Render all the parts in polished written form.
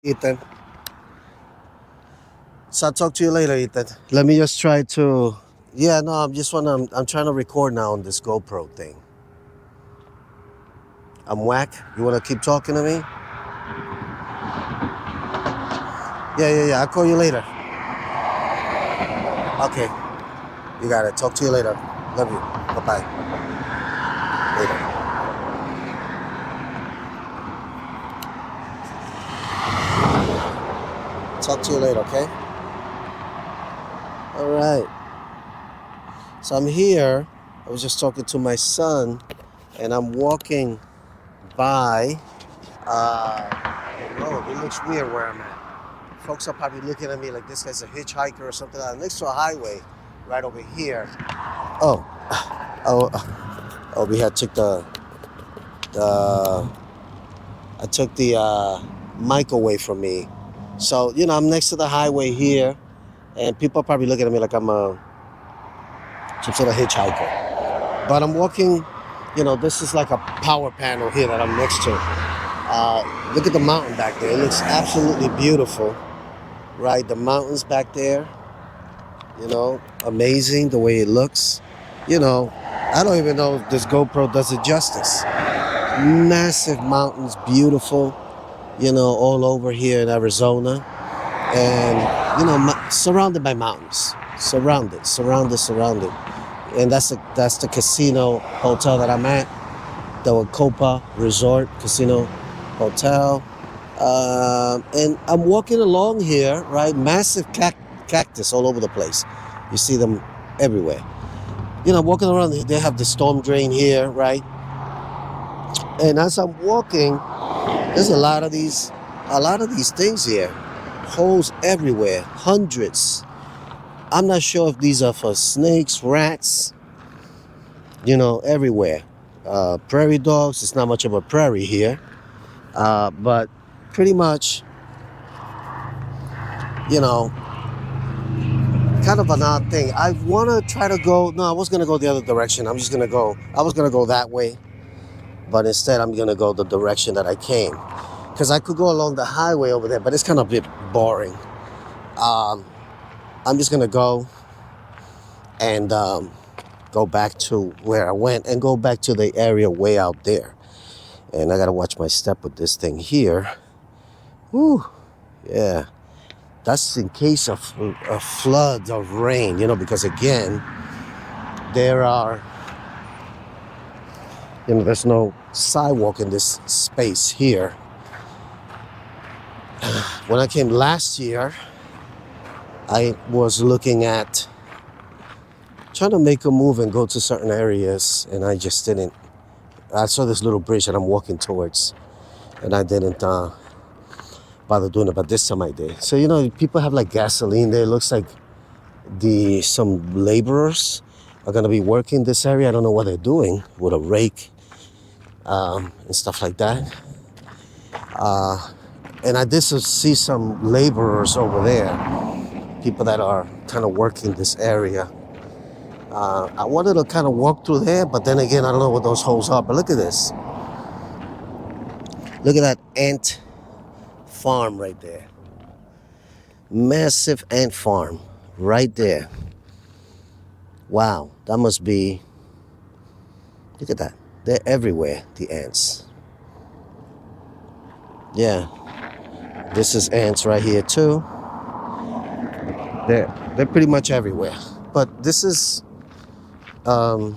Ethan. So I'll talk to you later, Ethan. Let me just try to. Yeah, no, I'm trying to record now on this GoPro thing. I'm whack. You wanna keep talking to me? Yeah. I'll call you later. Okay, you got it. Talk to you later. Love you. Bye bye. Later. Talk to you later, okay? All right. So I'm here. I was just talking to my son, and I'm walking by. Oh, it looks weird where I'm at. Folks are probably looking at me like this guy's a hitchhiker or something like that. Next to a highway, right over here. Oh, we had took the I took the mic away from me. So I'm next to the highway here, and people are probably looking at me like I'm some sort of hitchhiker. But I'm walking. This is like a power panel here that I'm next to. Look at the mountain back there. It looks absolutely beautiful, right? The mountains back there. Amazing the way it looks. I don't even know if this GoPro does it justice. Massive mountains, beautiful, all over here in Arizona. And, surrounded by mountains. Surrounded. And that's the casino hotel that I'm at. The Weko-Pa Resort Casino Hotel. And I'm walking along here, right? Massive cactus all over the place. You see them everywhere. Walking around, they have the storm drain here, right? And as I'm walking, there's a lot of these things here. Holes everywhere, hundreds. I'm not sure if these are for snakes, rats, everywhere. Prairie dogs, it's not much of a prairie here. But pretty much, you know, kind of an odd thing. I want to try to go. No, I was going to go the other direction. I was going to go that way. But instead, I'm going to go the direction that I came. Because I could go along the highway over there, but it's kind of a bit boring. I'm just going to go and go back to where I went and go back to the area way out there. And I got to watch my step with this thing here. Whew, yeah. That's in case of floods of rain, because again, there's no sidewalk in this space here. When I came last year, I was looking at trying to make a move and go to certain areas, and I just didn't. I saw this little bridge that I'm walking towards, and I didn't bother doing it, but this time I did. So, people have like gasoline there. It looks like some laborers are going to be working this area. I don't know what they're doing with a rake and stuff like that. And I did see some laborers over there, people that are kind of working this area. I wanted to kind of walk through there, but then again, I don't know what those holes are. But look at this. Look at that ant farm right there. Massive ant farm right there. Wow, that must be, look at that. They're everywhere, the ants. Yeah, this is ants right here too. They're pretty much everywhere. But this is, the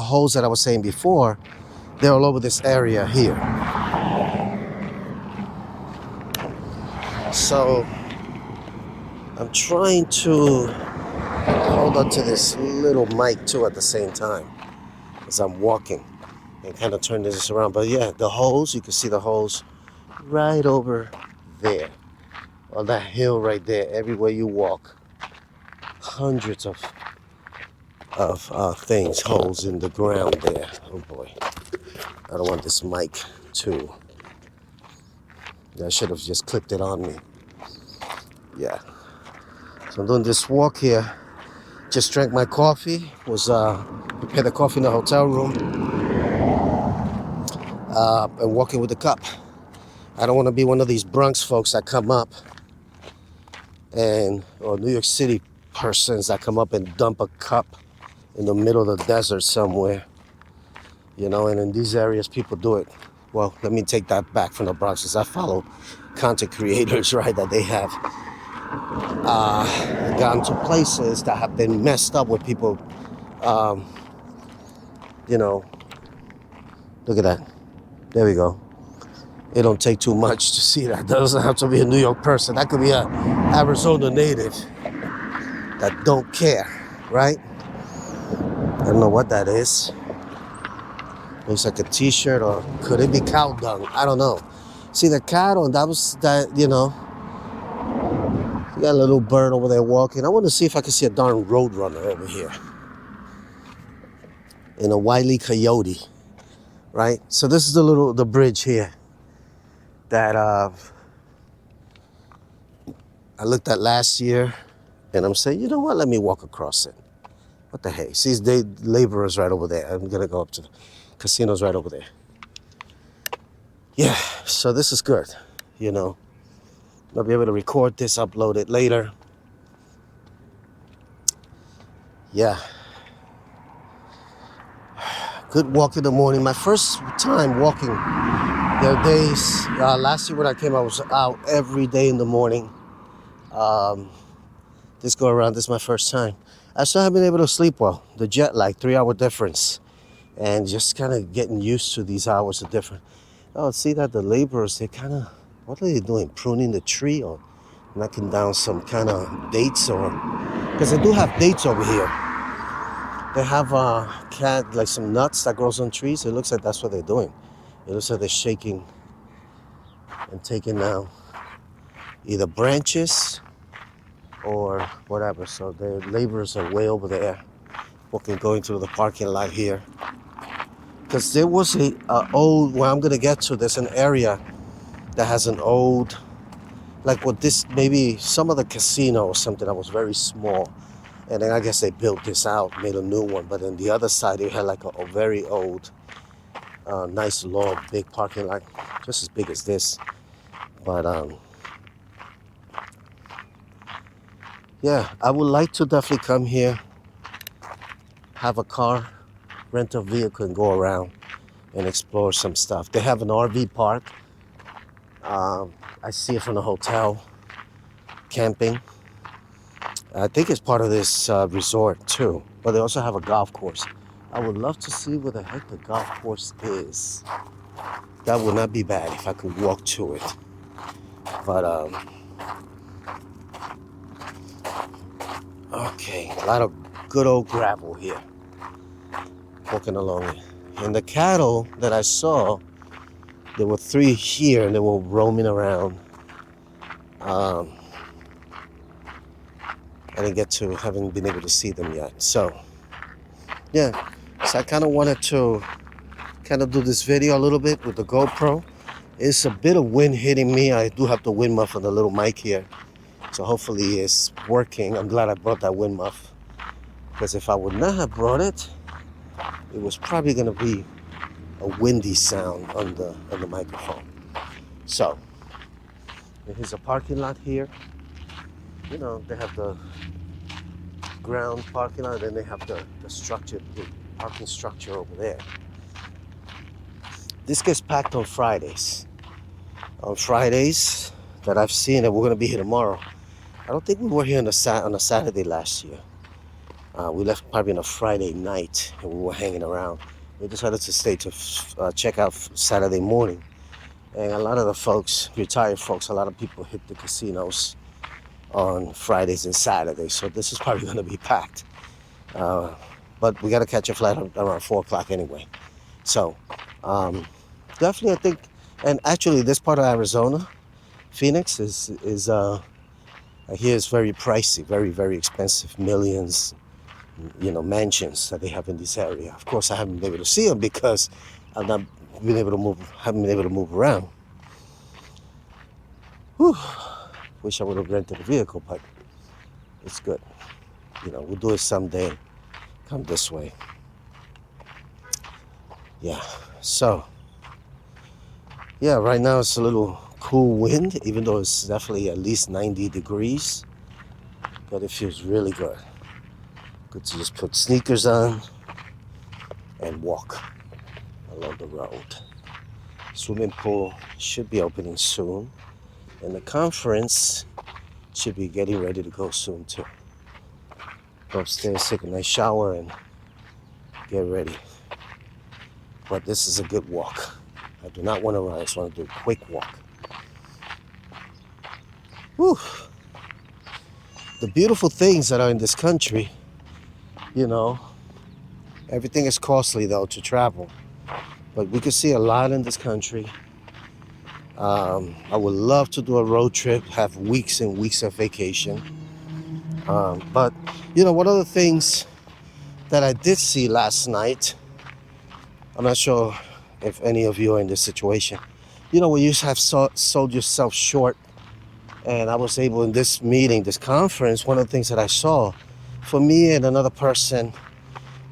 holes that I was saying before, they're all over this area here. So I'm trying to hold on to this little mic too at the same time as I'm walking and kind of turn this around. But yeah, the holes, you can see the holes right over there on that hill right there. Everywhere you walk, hundreds of things, holes in the ground there. Oh boy, I don't want this mic to. I should have just clipped it on me. Yeah. So I'm doing this walk here. Just drank my coffee. Prepared the coffee in the hotel room. And walking with a cup. I don't want to be one of these Bronx folks that come up or New York City persons that come up and dump a cup in the middle of the desert somewhere. You know, and in these areas, people do it. Well, let me take that back from the Bronx, because I follow content creators, right, that they have gone to places that have been messed up with people, um, you know, look at that. There we go. It don't take too much to see that. That doesn't have to be a New York person. That could be a Arizona native that don't care, right? I don't know what that is. Looks like a t-shirt, or could it be cow dung? I don't know. See the cattle, that was that, you know, you got a little bird over there walking. I want to see if I can see a darn roadrunner over here. And a wily coyote, right? So this is the bridge here that I looked at last year, and I'm saying, you know what? Let me walk across it. What the heck? See, the laborers right over there. I'm gonna go up to the casinos right over there. Yeah, so this is good, you know. I'll be able to record this, upload it later. Yeah. Good walk in the morning. My first time walking. There are days, last year when I came, I was out every day in the morning. This go around, this is my first time. I still haven't been able to sleep well. The jet lag, 3-hour difference. And just kind of getting used to these hours of difference. Oh, see that the laborers, they kind of, what are they doing? Pruning the tree or knocking down some kind of dates, or, because they do have dates over here. They have like some nuts that grows on trees. It looks like that's what they're doing. It looks like they're shaking and taking down either branches or whatever. So the laborers are way over there, going through the parking lot here. Because there was a old, where I'm gonna get to, there's an area that has an old, like what this, maybe some of the casino or something that was very small. And then I guess they built this out, made a new one. But then the other side, they had like a very old, nice, long, big parking lot, just as big as this. But yeah, I would like to definitely come here, have a car, rent a vehicle, and go around and explore some stuff. They have an RV park. I see it from the hotel, camping. I think it's part of this resort too, but they also have a golf course. I would love to see where the heck the golf course is. That would not be bad if I could walk to it. But okay, a lot of good old gravel here, walking along it. And the cattle that I saw, there were 3 here, and they were roaming around. I didn't get to, haven't been able to see them yet. So, yeah. So I kind of wanted to kind of do this video a little bit with the GoPro. It's a bit of wind hitting me. I do have the wind muff on the little mic here. So hopefully it's working. I'm glad I brought that wind muff. Because if I would not have brought it, it was probably going to be a windy sound on the microphone. So, here's a parking lot here. You know, they have the ground parking lot, and then they have the structure, the parking structure over there. This gets packed on Fridays. On Fridays that I've seen it, we're going to be here tomorrow. I don't think we were here on a Saturday last year. We left probably on a Friday night, and we were hanging around. We decided to stay to check out Saturday morning. And a lot of the folks, retired folks, a lot of people hit the casinos on Fridays and Saturdays. So this is probably going to be packed. But we got to catch a flight around 4 o'clock anyway. So definitely, I think, and actually this part of Arizona, Phoenix, is I hear it's very pricey, very, very expensive, millions, you know, mansions that they have in this area. Of course, I haven't been able to see them because I've not been able to move, haven't been able to move around. Whew. Wish I would have rented a vehicle, but it's good. You know, we'll do it someday. Come this way. Yeah. So, yeah, right now it's a little cool wind, even though it's definitely at least 90 degrees, but it feels really good. Good to just put sneakers on and walk along the road. Swimming pool should be opening soon, and the conference should be getting ready to go soon too. Go upstairs, take a nice shower, and get ready. But this is a good walk. I do not want to run, I just want to do a quick walk. Whew. The beautiful things that are in this country, you know, everything is costly though to travel. But we can see a lot in this country. I would love to do a road trip, have weeks and weeks of vacation. But, one of the things that I did see last night, I'm not sure if any of you are in this situation. When you have sold yourself short, and I was able in this meeting, this conference, one of the things that I saw, for me and another person,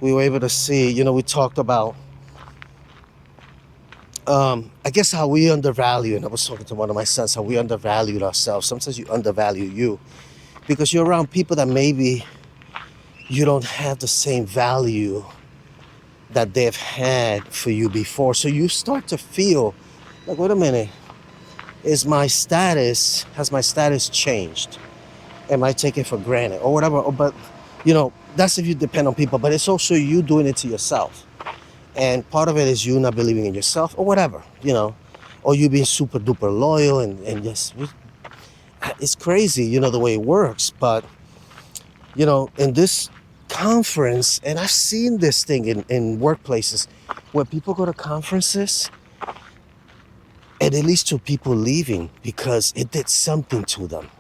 we were able to see, we talked about, I guess how we undervalue, and I was talking to one of my sons, how we undervalued ourselves. Sometimes you undervalue you because you're around people that maybe you don't have the same value that they've had for you before. So you start to feel like, wait a minute, has my status changed? Am I taken for granted or whatever? But, that's if you depend on people, but it's also you doing it to yourself. And part of it is you not believing in yourself or whatever, or you being super duper loyal and yes, it's crazy, the way it works. But, in this conference, and I've seen this thing in workplaces where people go to conferences and it leads to people leaving because it did something to them.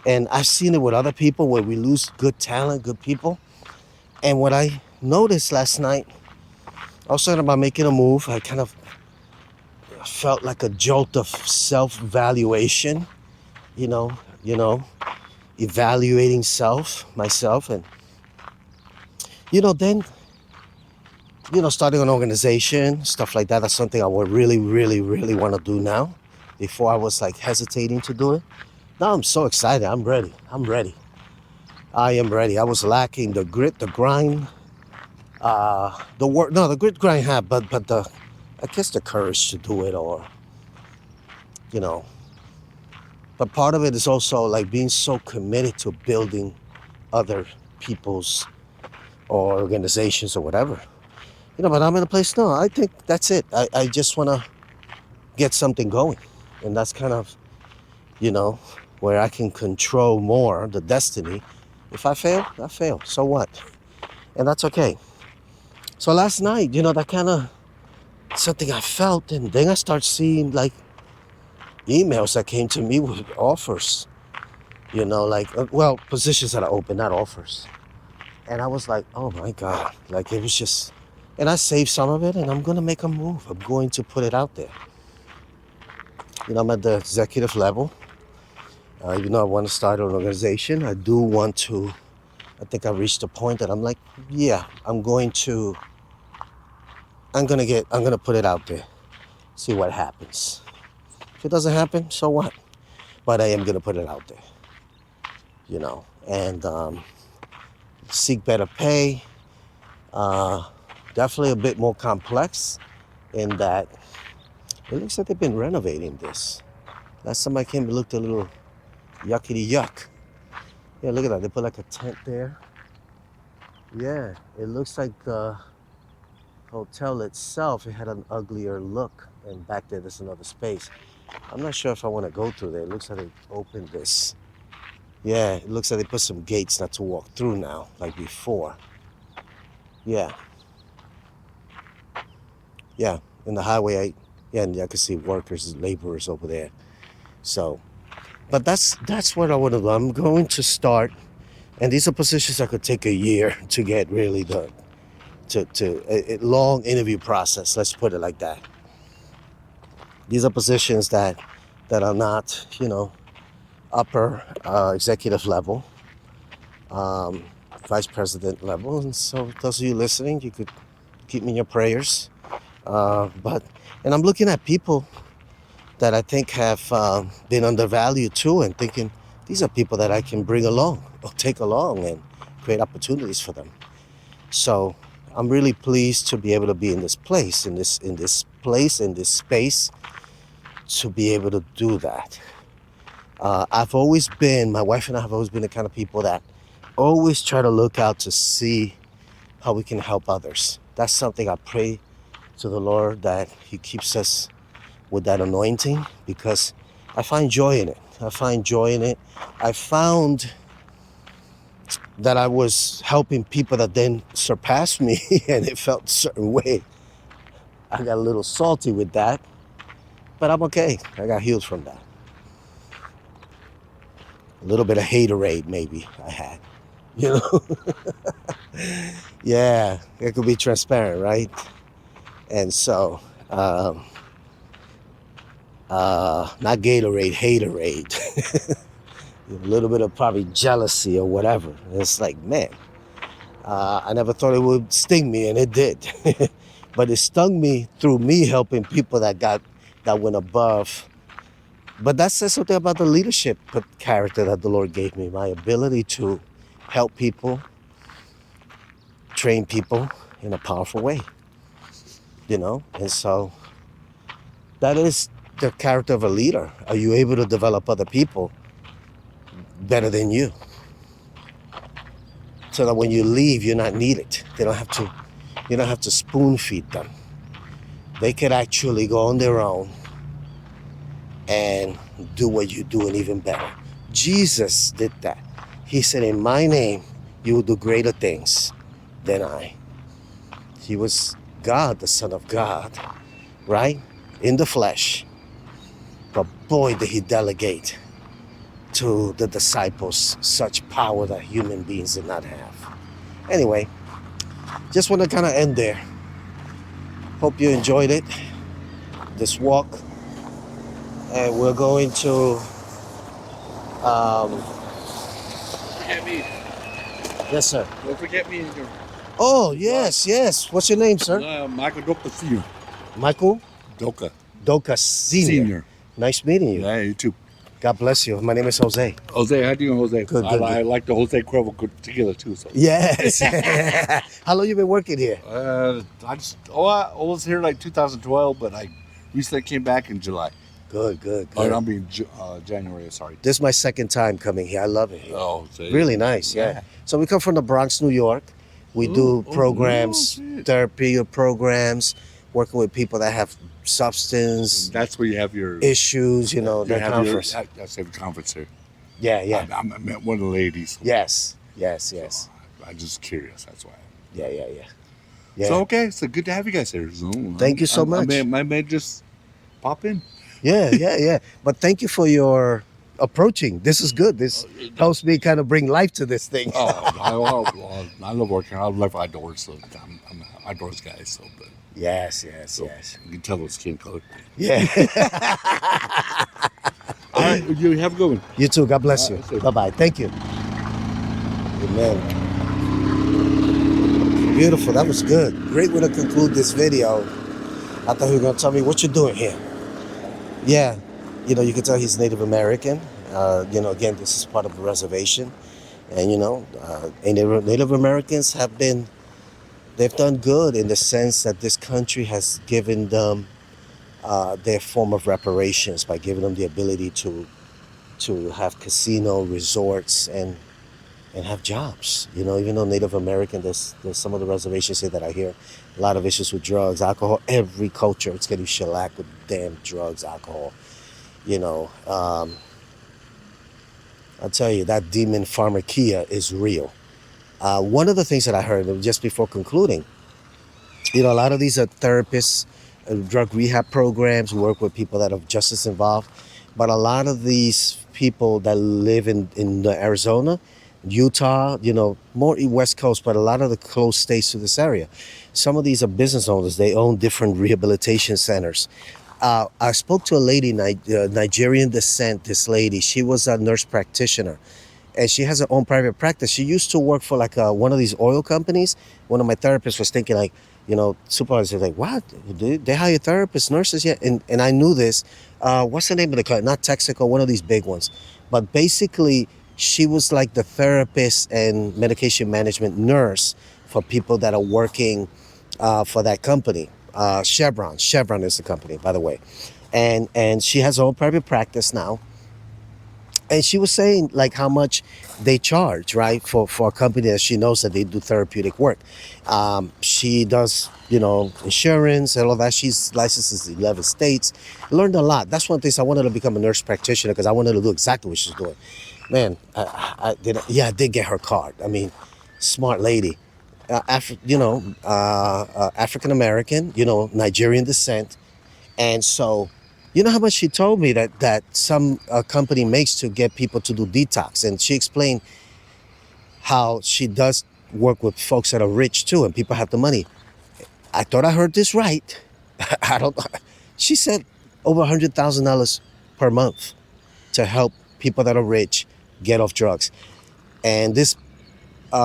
And I've seen it with other people where we lose good talent, good people. And what I noticed last night, I was talking about making a move. I kind of felt like a jolt of self-valuation, you know, evaluating myself, and then starting an organization, stuff like that. That's something I would really, really, really want to do now. Before I was like hesitating to do it. Now I'm so excited. I'm ready. I am ready. I was lacking the grit, the grind, the work. No, the grit, grind have, but I guess the courage to do it, or But part of it is also like being so committed to building other people's or organizations or whatever. But I'm in a place now. I think that's it. I just want to get something going. And that's kind of, where I can control more the destiny. If I fail, I fail. So what? And that's okay. So last night, that kind of something I felt. And then I start seeing like emails that came to me with offers. Positions that are open, not offers. And I was like, oh my God. Like it was just, and I saved some of it and I'm going to make a move. I'm going to put it out there. I'm at the executive level. I want to start an organization. I do want to, I think I reached a point that I'm like, yeah, I'm going to put it out there. See what happens. If it doesn't happen, so what? But I am going to put it out there. And seek better pay. Definitely a bit more complex in that it looks like they've been renovating this. Last time I came, it looked a little yuckity yuck. Yeah, look at that. They put like a tent there. Yeah, it looks like the hotel itself, it had an uglier look. And back there's another space. I'm not sure if I want to go through there. It looks like they opened this. Yeah, it looks like they put some gates not to walk through now, like before. Yeah. Yeah, in the highway, and I can see workers, laborers over there. So, but that's what I want to do. I'm going to start, and these are positions that could take a year to get really done. To a long interview process. Let's put it like that. These are positions that are not, upper executive level, vice president level. And so, those of you listening, you could keep me in your prayers. And I'm looking at people that I think have been undervalued too, and thinking these are people that I can bring along or take along and create opportunities for them. So I'm really pleased to be able to be in this place, in this space, to be able to do that. My wife and I have always been the kind of people that always try to look out to see how we can help others. That's something I pray to the Lord, that He keeps us with that anointing, because I find joy in it. I find joy in it. I found that I was helping people that then surpassed me and it felt a certain way. I got a little salty with that, but I'm okay. I got healed from that. A little bit of haterade maybe I had, you know? Yeah, it could be transparent, right? And so, not Gatorade, haterade. A little bit of probably jealousy or whatever. And it's like, man, I never thought it would sting me, and it did. But it stung me through me helping people that went above. But that says something about the leadership character that the Lord gave me, my ability to help people, train people in a powerful way, And so that is the character of a leader. Are you able to develop other people better than you, so that when you leave, you're not needed? You don't have to spoon feed them. They could actually go on their own and do what you do, and even better. Jesus did that. He said, in my name, you will do greater things than I. He was God, the Son of God, right? In the flesh. But boy, did he delegate to the disciples such power that human beings did not have. Anyway, just want to kind of end there. Hope you enjoyed it, this walk. And we're going to... Forget me. Yes, sir. Don't forget me. Oh, yes, yes. What's your name, sir? Michael Doka Sr. Michael? Doka. Doka Sr. Nice meeting you. Yeah, you too. God bless you. My name is Jose. Jose, how do you know Jose? Good. I like the Jose Cuervo together too. So. Yes. How long you been working here? I was here like 2012, but I recently came back in July. Good. Oh, I'm being January. Sorry. This is my second time coming here. I love it here. Oh, really nice. Yeah. So we come from the Bronx, New York. We do programs, therapy programs, working with people that have substance. That's where you have your issues. The conference. That's the conference here. Yeah. I met one of the ladies. Yes. So I'm just curious. That's why. Yeah. So okay, so good to have you guys here. So, thank you so much. I may just pop in. Yeah. But thank you for your approaching. This is good. This helps me kind of bring life to this thing. I love working. I love outdoors, so I'm an outdoors guy. So, but yes. You can tell the skin color. Yeah. All right, you have a good one. You too. God bless you. Bye. Thank you. Amen. Beautiful. That was good. Great way to conclude this video. I thought he was going to tell me what you're doing here. Yeah. You can tell he's Native American. Again, this is part of the reservation. And, Native Americans they've done good in the sense that this country has given them their form of reparations by giving them the ability to have casino resorts and have jobs. Even though Native American, there's some of the reservations here that I hear a lot of issues with drugs, alcohol. Every culture, it's getting shellacked with damn drugs, alcohol. I'll tell you, that demon pharmakia is real. One of the things that I heard just before concluding, a lot of these are therapists, drug rehab programs, work with people that have justice involved. But a lot of these people that live in Arizona, Utah, more West Coast, but a lot of the close states to this area. Some of these are business owners. They own different rehabilitation centers. I spoke to a lady, Nigerian descent, this lady. She was a nurse practitioner, and she has her own private practice. She used to work for one of these oil companies. One of my therapists was thinking Supervisors like, what? They hire therapists, nurses, yeah. And I knew this. What's the name of the clinic? Not Texaco, one of these big ones. But basically, she was like the therapist and medication management nurse for people that are working for that company. Chevron is the company, by the way. And she has her own private practice now, and she was saying like how much they charge, right, for a company that she knows that they do therapeutic work. She does, insurance and all that. She's licensed in 11 states. Learned a lot. That's one of the things I wanted to become a nurse practitioner, because I wanted to do exactly what she's doing. Man, I did. Yeah, I did get her card. I mean, smart lady. African American, Nigerian descent. And so, you know how much she told me that some company makes to get people to do detox, and she explained how she does work with folks that are rich too, and people have the money. I thought I heard this right. I don't. She said over $100,000 per month to help people that are rich get off drugs. And this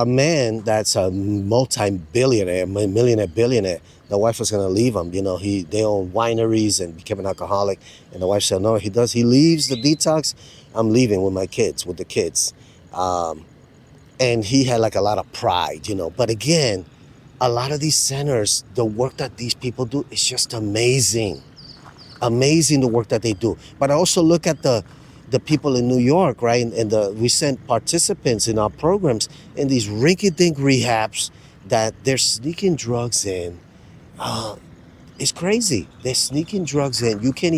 man that's a multi-billionaire, millionaire, billionaire, the wife was going to leave him. They own wineries and became an alcoholic. And the wife said, no, he leaves the detox. I'm leaving with my kids, with the kids. Um, and he had like a lot of pride. But again, a lot of these centers, the work that these people do is just amazing. Amazing, the work that they do. But I also look at the people in New York, right? And we sent participants in our programs in these rinky-dink rehabs that they're sneaking drugs in. Uh, it's crazy. They're sneaking drugs in. They can't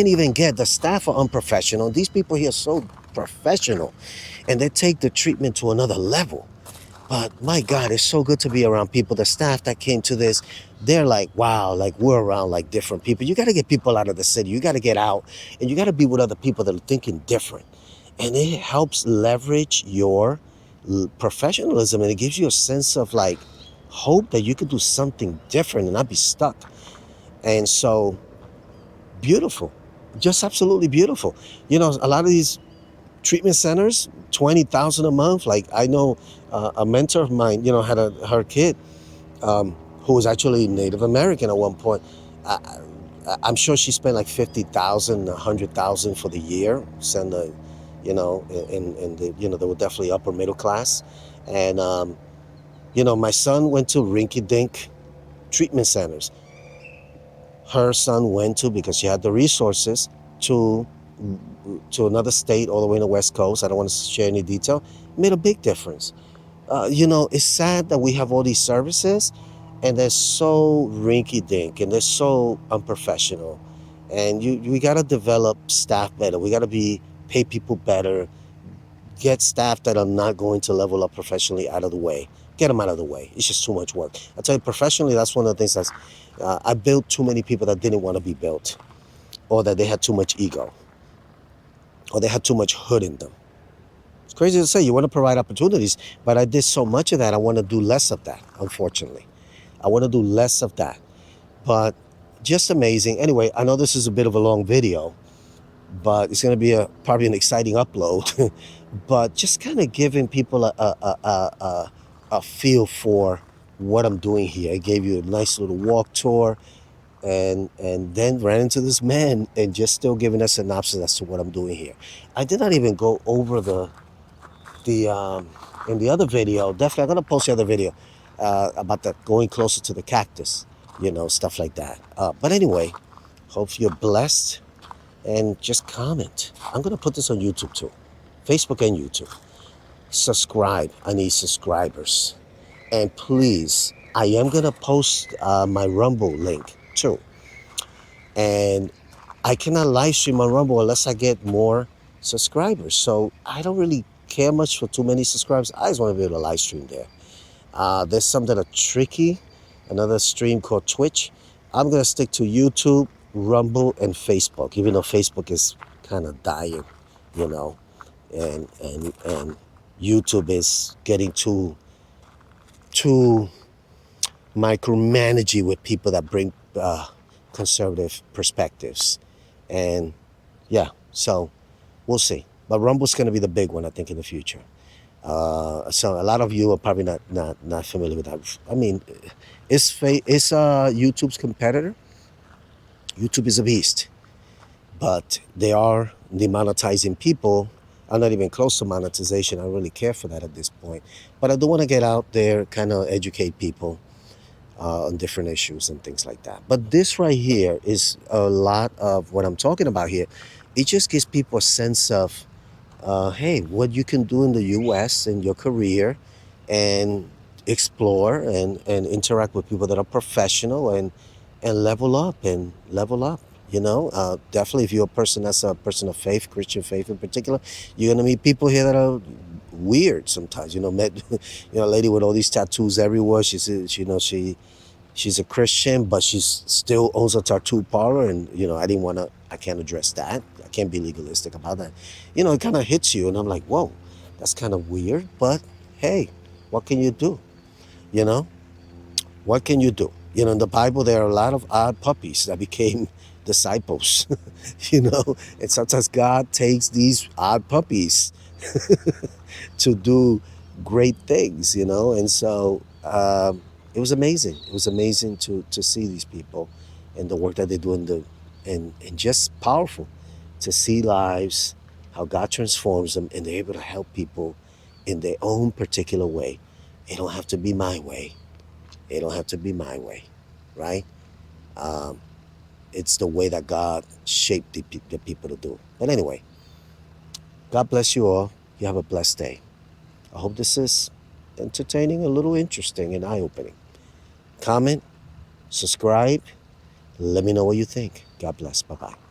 even get, the staff are unprofessional. These people here are so professional, and they take the treatment to another level. But my God, it's so good to be around people. The staff that came to this, they're like, wow, like we're around like different people. You got to get people out of the city. You got to get out, and you got to be with other people that are thinking different. And it helps leverage your professionalism, and it gives you a sense of like hope that you could do something different and not be stuck. And so, beautiful, just absolutely beautiful. A lot of these treatment centers, 20,000 a month. Like I know a mentor of mine, had her kid who was actually Native American at one point. I'm sure she spent like 50,000, 100,000 for the year. Send a, and they were definitely upper middle class. And my son went to rinky dink treatment centers. Her son went to, because she had the resources, to another state all the way in the West Coast. I don't want to share any detail. It made a big difference. It's sad that we have all these services and they're so rinky dink and they're so unprofessional. And we got to develop staff better. We got to pay people better, get staff that are not going to level up professionally out of the way. Get them out of the way. It's just too much work. I tell you, professionally, that's one of the things I built too many people that didn't want to be built, or that they had too much ego, or they had too much hood in them. It's crazy to say, you want to provide opportunities, but I did so much of that. I want to do less of that, unfortunately. I want to do less of that. But just amazing. Anyway, I know this is a bit of a long video, but it's going to be probably an exciting upload. But just kind of giving people a feel for what I'm doing here. I gave you a nice little walk tour, and then ran into this man and just still giving a synopsis as to what I'm doing here. I did not even go over the in the other video. Definitely, I'm gonna post the other video about the going closer to the cactus, stuff like that. But anyway, hope you're blessed, and just comment. I'm gonna put this on YouTube too, Facebook and YouTube. Subscribe. I need subscribers, and please, I am gonna post my Rumble link too. And I cannot live stream on Rumble unless I get more subscribers. So I don't really care much for too many subscribers. I just want to be able to live stream there. There's some that are tricky. Another stream called Twitch. I'm gonna stick to YouTube, Rumble, and Facebook, even though Facebook is kind of dying, you know, and YouTube is getting too micromanaging with people that bring conservative perspectives. And yeah, so we'll see. But Rumble's going to be the big one, I think, in the future. So a lot of you are probably not familiar with that. I mean, it's YouTube's competitor. YouTube is a beast, but they are demonetizing people. I'm not even close to monetization. I don't really care for that at this point. But I do want to get out there, kind of educate people on different issues and things like that. But this right here is a lot of what I'm talking about here. It just gives people a sense of, hey, what you can do in the U.S. in your career, and explore and interact with people that are professional, and level up. Definitely, if you're a person that's a person of faith, Christian faith in particular, you're gonna meet people here that are weird sometimes. Met a lady with all these tattoos everywhere. She's a Christian, but she's still owns a tattoo parlor, and I can't address that. I can't be legalistic about that. It kind of hits you, and I'm like, whoa, that's kind of weird, but hey, what can you do? You know, what can you do? In the Bible, there are a lot of odd puppies that became disciples, and sometimes God takes these odd puppies to do great things, and so it was amazing. It was amazing to see these people and the work that they do, and just powerful to see lives, how God transforms them, and they're able to help people in their own particular way. It don't have to be my way. It don't have to be my way, right? Um, it's the way that God shaped the people to do. But anyway, God bless you all. You have a blessed day. I hope this is entertaining, a little interesting, and eye-opening. Comment, subscribe, let me know what you think. God bless. Bye-bye.